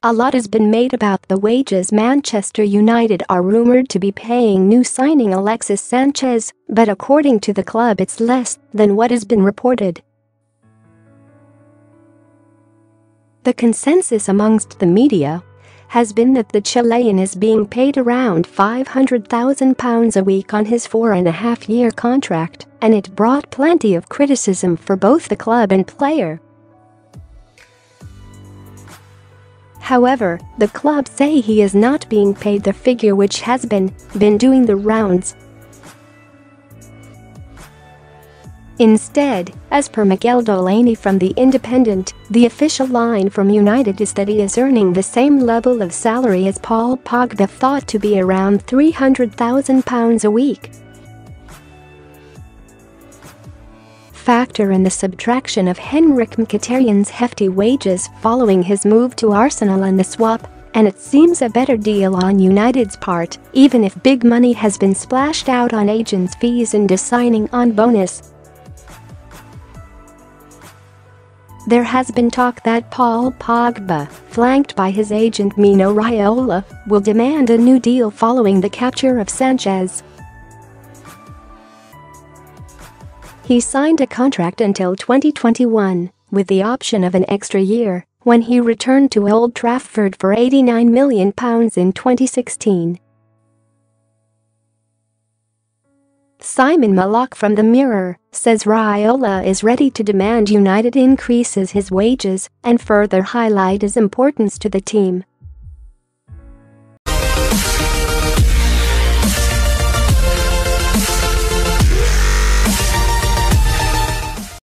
A lot has been made about the wages Manchester United are rumoured to be paying new signing Alexis Sanchez, but according to the club it's less than what has been reported. The consensus amongst the media has been that the Chilean is being paid around £500,000 a week on his 4.5-year contract, and it brought plenty of criticism for both the club and player. However, the club say he is not being paid the figure which has been doing the rounds. Instead, as per Miguel Delaney from The Independent, the official line from United is that he is earning the same level of salary as Paul Pogba, thought to be around £300,000 a week. Factor in the subtraction of Henrik Mkhitaryan's hefty wages following his move to Arsenal and the swap, and it seems a better deal on United's part, even if big money has been splashed out on agents' fees and signing on bonus. There has been talk that Paul Pogba, flanked by his agent Mino Raiola, will demand a new deal following the capture of Sanchez. He signed a contract until 2021, with the option of an extra year, when he returned to Old Trafford for £89 million in 2016. Simon Mallock from The Mirror says Raiola is ready to demand United increases his wages and further highlight his importance to the team.